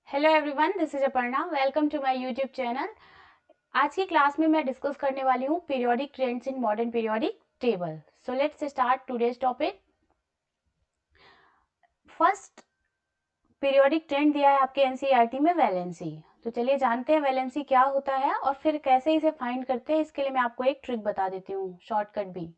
Hello everyone, this is Aparna. Welcome to my YouTube channel. आज की class में मैं डिस्कस करने वाली हूँ periodic trends in modern periodic table. So let's start today's topic. First periodic trend दिया है आपके एनसीईआरटी में वैलेंसी। तो चलिए जानते हैं वैलेंसी क्या होता है और फिर कैसे इसे फाइंड करते हैं। इसके लिए मैं आपको एक ट्रिक बता देती हूँ, शॉर्टकट भी,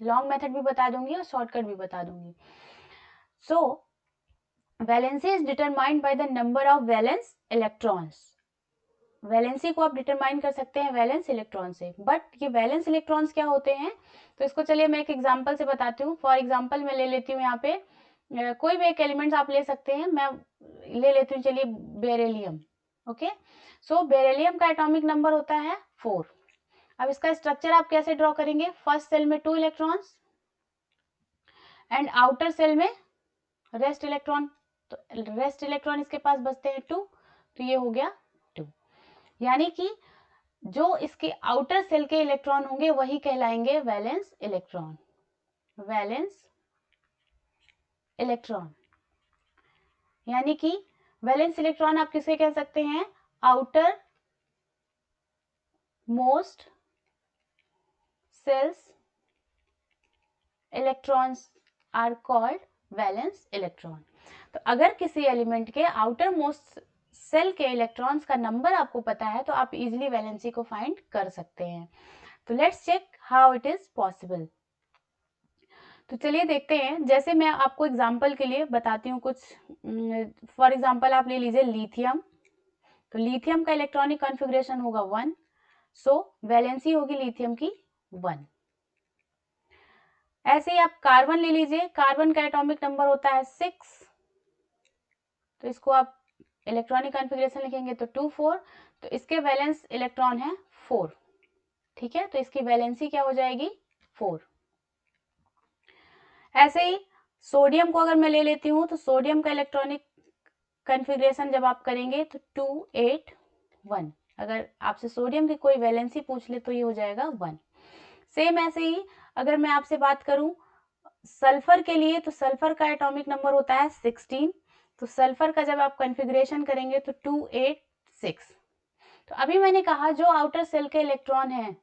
लॉन्ग मेथड भी बता दूंगी और शॉर्टकट भी बता दूंगी। So valency is determined by the number of valence electrons. Valency को आप डिटरमाइन कर सकते हैं वैलेंस इलेक्ट्रॉन से, बट ये वैलेंस इलेक्ट्रॉन्स क्या होते हैं तो इसको चलिए मैं एक एग्जांपल से बताती हूँ। फॉर एग्जांपल मैं ले लेती हूँ यहाँ पे कोई भी एक एलिमेंट्स आप ले सकते हैं। मैं ले लेती हूँ चलिए बेरिलियम। ओके, सो बेरिलियम का एटॉमिक नंबर होता है 4। अब इसका स्ट्रक्चर आप कैसे ड्रॉ करेंगे? फर्स्ट सेल में 2 इलेक्ट्रॉन्स एंड आउटर सेल में रेस्ट इलेक्ट्रॉन। तो रेस्ट इलेक्ट्रॉन इसके पास बचते हैं 2, तो ये हो गया 2। यानी कि जो इसके आउटर सेल के इलेक्ट्रॉन होंगे वही कहलाएंगे वैलेंस इलेक्ट्रॉन। वैलेंस इलेक्ट्रॉन यानी कि वैलेंस इलेक्ट्रॉन आप किसे कह सकते हैं? Outer most shells electrons are called valence electron. तो अगर किसी एलिमेंट के आउटर मोस्ट सेल के इलेक्ट्रॉन्स का नंबर आपको पता है तो आप इजीली वैलेंसी को फाइंड कर सकते हैं। तो let's check how it is possible. तो चलिए देखते हैं। जैसे मैं आपको एग्जाम्पल के लिए बताती हूँ कुछ। फॉर एग्जाम्पल आप ले लीजिए लिथियम। तो लिथियम का इलेक्ट्रॉनिक कॉन्फ़िगरेशन होगा 1, सो वैलेंसी होगी लिथियम की 1। ऐसे ही आप कार्बन ले लीजिए। कार्बन का एटॉमिक नंबर होता है 6, तो इसको आप इलेक्ट्रॉनिक कॉन्फ़िगरेशन लिखेंगे तो 2 4, तो इसके वैलेंस इलेक्ट्रॉन है 4। ठीक है, तो इसकी वैलेंसी क्या हो जाएगी? 4। ऐसे ही सोडियम को अगर मैं ले लेती हूँ तो सोडियम का इलेक्ट्रॉनिक कॉन्फ़िगरेशन जब आप करेंगे तो 2 8 1। अगर आपसे सोडियम की कोई वैलेंसी पूछ ले तो ये हो जाएगा 1। सेम ऐसे ही अगर मैं आपसे बात करूं सल्फर के लिए, तो सल्फर का एटॉमिक नंबर होता है 16। तो सल्फर का जब आप कॉन्फ़िगरेशन करेंगे तो 2 8 6। तो अभी मैंने कहा जो आउटर सेल के इलेक्ट्रॉन है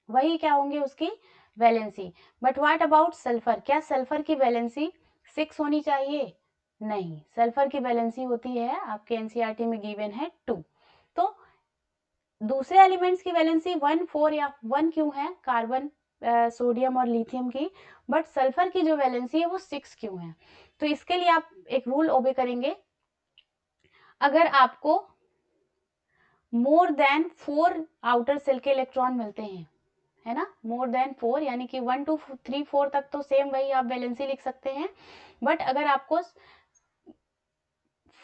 वही क्या होंगे? उसकी valency. But what about sulphur? क्या सल्फर की वैलेंसी 6 होनी चाहिए? नहीं, सल्फर की वैलेंसी होती है, आपके एनसीईआरटी में गिवन है 2। तो दूसरे एलिमेंट्स की वैलेंसी 1 4 या 1 क्यों है? कार्बन, सोडियम और लिथियम की। बट सल्फर की जो वैलेंसी है वो 6 क्यों है? तो इसके लिए आप एक रूल ओबे करेंगे। अगर आपको मोर देन 4 आउटर सेल के इलेक्ट्रॉन मिलते हैं, है ना, मोर देन 4 यानी कि 1 2 3 4 तक तो सेम वही आप वैलेंसी लिख सकते हैं। बट अगर आपको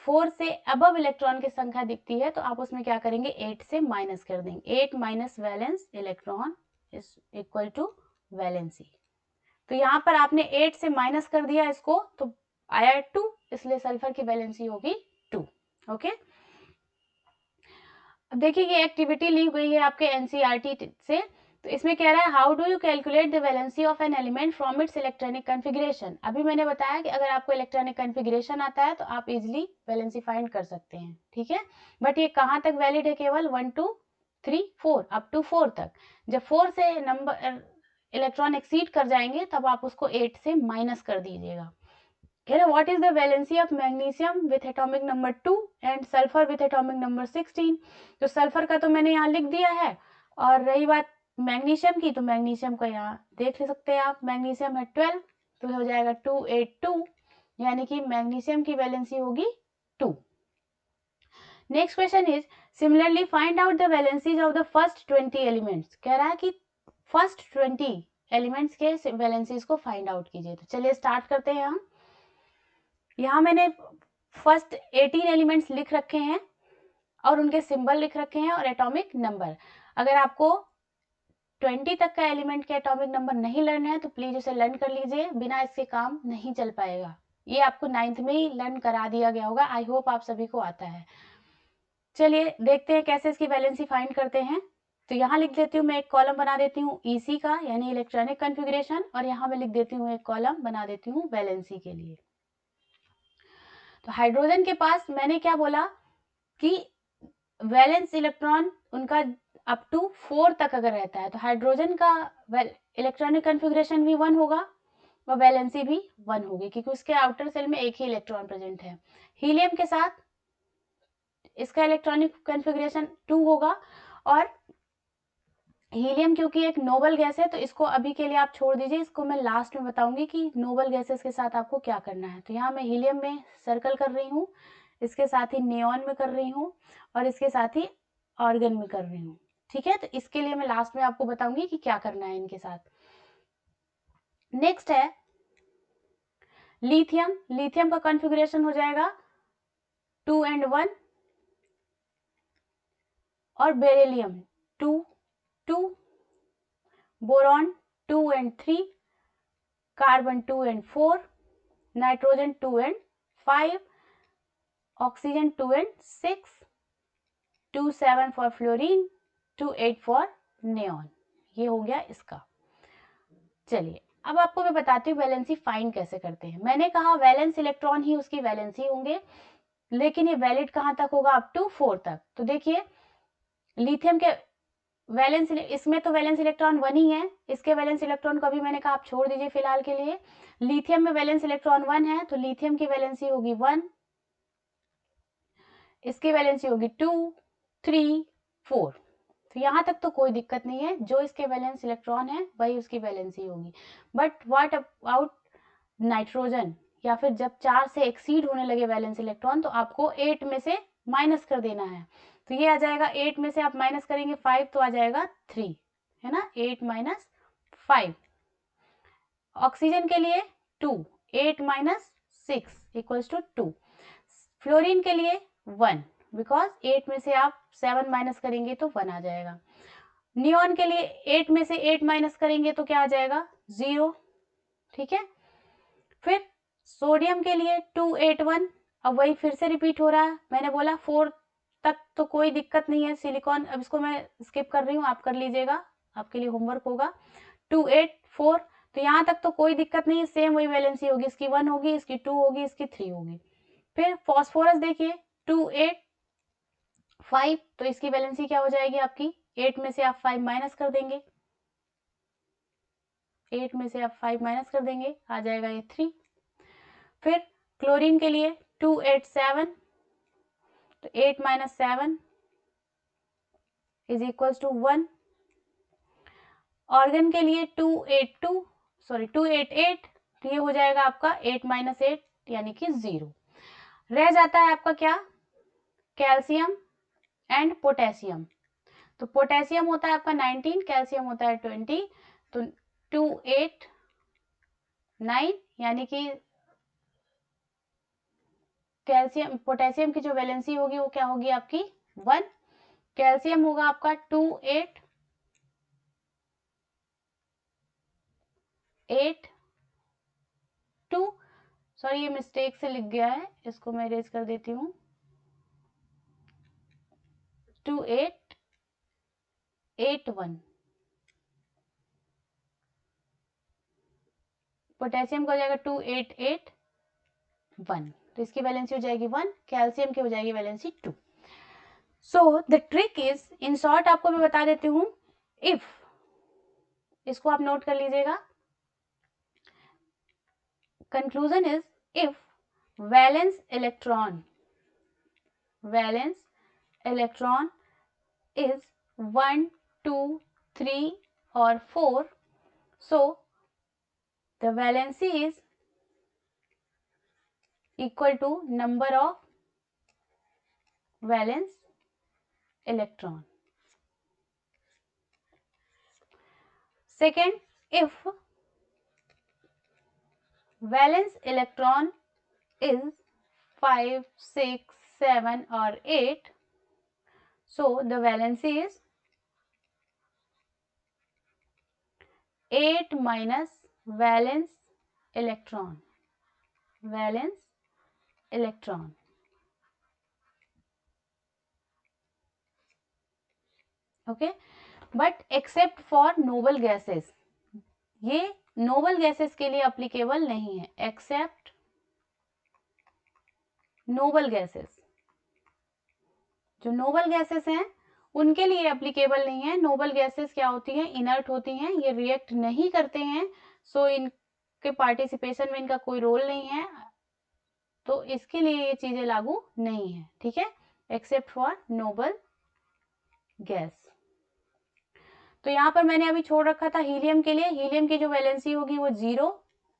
4 से अबव इलेक्ट्रॉन की संख्या दिखती है तो आप उसमें क्या करेंगे? 8 से माइनस कर देंगे। 8 minus valence electron is equal to valency. तो यहाँ पर आपने 8 से माइनस कर दिया इसको तो आया 2, इसलिए सल्फर की वैलेंसी होगी 2। ओके, अब देखिए ये एक्टिविटी ली गई है आपके एनसीईआरटी से। तो इसमें कह रहा है how do you calculate the valency of an element from its electronic configuration. अभी मैंने बताया कि अगर आपको इलेक्ट्रॉनिक कॉन्फ़िगरेशन आता है तो आप इजीली वैलेंसी फाइंड कर सकते हैं। ठीक है, बट ये कहाँ तक वैलिड है? केवल 1 2 3 4 अप टू 4 तक। जब 4 से नंबर इलेक्ट्रॉन एक्सीड कर जाएंगे तब आप उसको 8 से माइनस कर दीजिएगा। What is the valency of magnesium with atomic number 2 and sulfur with atomic number 16? तो सल्फर का तो मैंने यहाँ लिख दिया है। और रही बात मैग्नीशियम की, तो मैग्नीशियम को यहाँ देख ले सकते हैं आप। मैग्नीशियम है 12, तो हो जाएगा 2 8 2, यानी कि मैग्नीशियम की वैलेंसी होगी 2। Next question is similarly find out the valencies of the first 20 elements. कह रहा है कि फर्स्ट 20 एलिमेंट्स के वैलेंसीज को फाइंड आउट कीजिए। तो चलिए स्टार्ट करते हैं हम। यहाँ मैंने फर्स्ट 18 एलिमेंट्स लिख रखे हैं और उनके सिंबल लिख रखे हैं और एटॉमिक नंबर। अगर आपको 20 तक का एलिमेंट के एटॉमिक नंबर नहीं लर्न है तो प्लीज उसे लर्न कर लीजिए, बिना इसके काम नहीं चल पाएगा। ये आपको 9th में ही लर्न करा दिया गया होगा। आई होप आप सभी को आता है। चलिए देखते हैं कैसे इसकी वैलेंसी फाइंड करते हैं। तो यहाँ लिख देती हूँ मैं, एक कॉलम बना देती हूँ ईसी का यानी इलेक्ट्रॉनिक कॉन्फ़िगरेशन, और यहाँ मैं लिख देती हूँ एक कॉलम बना देती हूँ वैलेंसी के लिए। तो हाइड्रोजन के पास मैंने क्या बोला? कि वैलेंस इलेक्ट्रॉन उनका अप टू 4 तक अगर रहता है तो हाइड्रोजन का इलेक्ट्रॉनिक कन्फिग्रेशन भी 1 होगा और वैलेंसी भी 1 होगी, क्योंकि उसके आउटर सेल में एक ही इलेक्ट्रॉन प्रेजेंट है। हीलियम के साथ इसका इलेक्ट्रॉनिक कन्फिग्रेशन 2 होगा, और हीलियम क्योंकि एक नोबल गैस है तो इसको अभी के लिए आप छोड़ दीजिए, इसको मैं लास्ट में बताऊंगी कि नोबल गैसेस के साथ आपको क्या करना है। तो यहाँ मैं हीलियम में सर्कल कर रही हूँ, इसके साथ ही नियॉन में कर रही हूँ, और इसके साथ ही ऑर्गन में कर रही हूँ। ठीक है, तो इसके लिए मैं लास्ट में आपको बताऊंगी कि क्या करना है इनके साथ। नेक्स्ट है लिथियम। लिथियम का कॉन्फ़िगरेशन हो जाएगा 2 and 1, और beryllium 2 2, boron 2 and 3, carbon 2 and 4, nitrogen 2 and 5, oxygen 2 and 6, 2 7 for fluorine, 2 8 for neon. ये हो गया इसका। चलिए अब आपको मैं बताती हूँ वैलेंसी फाइंड कैसे करते हैं। मैंने कहा वैलेंस इलेक्ट्रॉन ही उसकी वैलेंसी होंगे, लेकिन ये वैलिड कहाँ तक होगा, अप टू 4 तक। तो देखिए लिथियम के वैलेंस, इसमें तो वैलेंस इलेक्ट्रॉन 1 ही है, इसके वैलेंस इलेक्ट्रॉन को अभी मैंने कहा आप छोड़ दीजिए फिलहाल के लिए। लिथियम में वैलेंस इलेक्ट्रॉन 1 है तो लिथियम की वैलेंसी होगी 1, इसकी वैलेंसी होगी 2 3 4। तो यहाँ तक तो कोई दिक्कत नहीं है, जो इसके वैलेंस इलेक्ट्रॉन है वही उसकी वैलेंसी होगी। बट व्हाट अबाउट नाइट्रोजन, या फिर जब 4 से एक्सीड होने लगे वैलेंस इलेक्ट्रॉन तो आपको 8 में से माइनस कर देना है। तो ये आ जाएगा 8 में से आप माइनस करेंगे 5 तो आ जाएगा 3, है ना, 8 माइनस 5। ऑक्सीजन के लिए 2, 8 माइनस 6 इक्वल्स टू 2। फ्लोरीन के लिए 1, बिकॉज 8 में से आप 7 माइनस करेंगे तो 1 आ जाएगा। नियॉन के लिए 8 में से 8 माइनस करेंगे तो क्या आ जाएगा, 0। ठीक है, फिर सोडियम के लिए 2 8 1, अब वही फिर से रिपीट हो रहा है। मैंने बोला 4 तक तो कोई दिक्कत नहीं है। सिलिकॉन, अब इसको मैं स्किप कर रही हूँ, आप कर लीजिएगा, आपके लिए होमवर्क होगा। 2 8 4, तो यहाँ तक तो कोई दिक्कत नहीं है, सेम वही वैलेंसी होगी, इसकी 1 होगी, इसकी 2 होगी, इसकी 3 होगी। फिर फॉस्फोरस देखिए 2 8 5, तो इसकी वैलेंसी क्या हो जाएगी आपकी, 8 में से आप 5 माइनस कर देंगे, 8 में से आप 5 माइनस कर देंगे, आ जाएगा ये 3। फिर क्लोरीन के लिए 2 8 7, तो 8 minus 7 is equals to 1। Argon के लिए 2 8 8, तो ये हो जाएगा आपका 8 माइनस 8 यानी कि 0। रह जाता है आपका क्या, कैल्शियम एंड पोटेशियम। तो पोटेशियम होता है आपका 19, कैल्शियम होता है 20, तो 2 8 9 यानी कि कैल्शियम पोटेशियम की जो वैलेंसी होगी वो क्या होगी आपकी 1। कैल्शियम होगा आपका 2 8 8 2, सॉरी ये मिस्टेक से लिख गया है, इसको मैं इरेज कर देती हूँ, 2 8 8 1। पोटेशियम का हो जाएगा 2 8 8 1, तो इसकी वैलेंसी हो जाएगी 1, कैल्शियम की हो जाएगी valency 2। So the trick is, in short आपको मैं बता देती हूँ, इफ, इसको आप नोट कर लीजिएगा, conclusion is if valence electron is 1 2 3 or 4, so the valency is equal to number of valence electron. Second, if valence electron is 5 6 7 or 8, so the valency is 8 minus valence electron, okay, but except for noble gases, ये noble gases के लिए applicable नहीं है, accept noble gases, जो noble gases हैं उनके लिए applicable नहीं है। नोबल गैसेस क्या होती हैं, इनर्ट होती हैं, ये रिएक्ट नहीं करते हैं, सो इनके पार्टिसिपेशन में इनका कोई रोल नहीं है, तो इसके लिए ये चीजें लागू नहीं है, ठीक है, एक्सेप्ट फॉर नोबल गैस। तो यहाँ पर मैंने अभी छोड़ रखा था हीलियम के लिए, हीलियम की जो वैलेंसी होगी वो 0,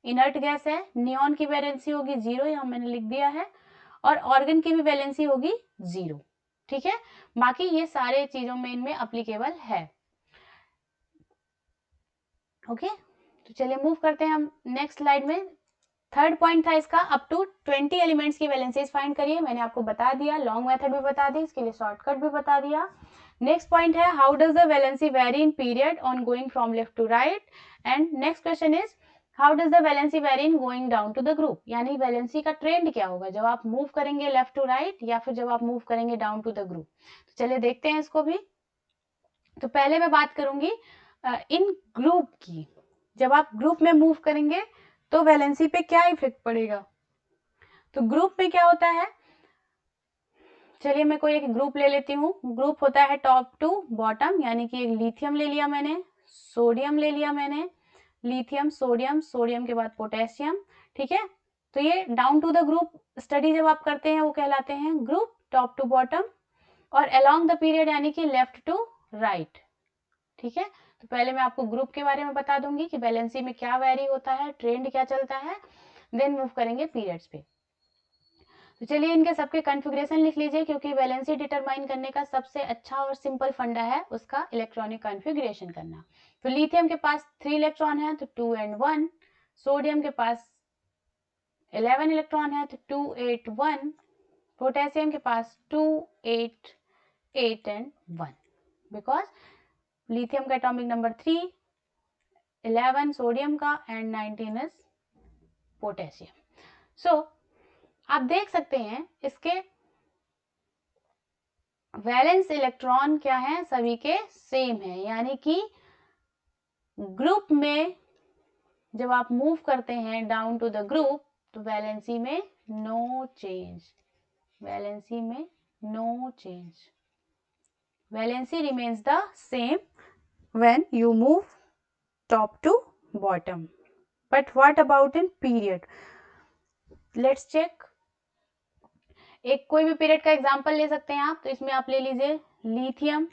इनर्ट गैस है। नियॉन की वैलेंसी होगी 0, यहाँ मैंने लिख दिया है, और ऑर्गन की भी वैलेंसी होगी 0, ठीक है। बाकी ये सारे चीजों में इनमें अप्लीकेबल है, ओके। तो चलिए मूव करते हैं हम नेक्स्ट स्लाइड में। थर्ड पॉइंट था इसका, अप टू 20 एलिमेंट्स की वैलेंसीज फाइंड करिए। मैंने आपको बता दिया, लॉन्ग मेथड भी बता दी, इसके लिए शॉर्टकट भी बता दिया। नेक्स्ट पॉइंट है, how does the valency vary in period on going from left to right. And next question is, how does the valency vary in going down to the group, यानी valency का trend क्या होगा जब आप move करेंगे left to right या फिर जब आप मूव करेंगे डाउन टू द ग्रुप। तो चलिए देखते हैं इसको भी। तो पहले मैं बात करूंगी इन ग्रुप की। जब आप ग्रुप में मूव करेंगे तो वैलेंसी पे क्या इफेक्ट पड़ेगा। तो ग्रुप में क्या होता है, चलिए मैं कोई एक ग्रुप ले लेती हूँ। ग्रुप होता है टॉप टू बॉटम, यानी कि एक लिथियम ले लिया मैंने, सोडियम ले लिया मैंने, लिथियम सोडियम, सोडियम के बाद पोटेशियम, ठीक है। तो ये down to the group study जब आप करते हैं वो कहलाते हैं ग्रुप, टॉप टू बॉटम। और अलोंग द पीरियड यानी कि लेफ्ट टू राइट, ठीक है। तो पहले मैं आपको ग्रुप के बारे में बता दूंगी कि वैलेंसी में क्या वेरी होता है, ट्रेंड क्या चलता है, देन मूव करेंगे पीरियड्स पे। तो चलिए इनके सबके कॉन्फ़िगरेशन लिख लीजिए, क्योंकि वैलेंसी डिटरमाइन करने का सबसे अच्छा और सिंपल फंडा है उसका इलेक्ट्रॉनिक कॉन्फ़िगरेशन करना। तो लिथियम के पास 3 इलेक्ट्रॉन है तो 2 and 1, सोडियम के पास 11 इलेक्ट्रॉन है तो 2 8 1, पोटेशियम के पास 2 8 8 and 1, बिकॉज लिथियम का एटॉमिक नंबर 3, 11 सोडियम का एंड 19 इज पोटेशियम। सो आप देख सकते हैं इसके वैलेंस इलेक्ट्रॉन क्या है, सभी के सेम है, यानी कि ग्रुप में जब आप मूव करते हैं डाउन टू द ग्रुप तो वैलेंसी में नो चेंज, वैलेंसी में no change, valency remains the same when you move top to bottom. But what about in period, let's check. एक कोई भी पीरियड का एग्जांपल ले सकते हैं आप, तो इसमें आप ले लीजिए लिथियम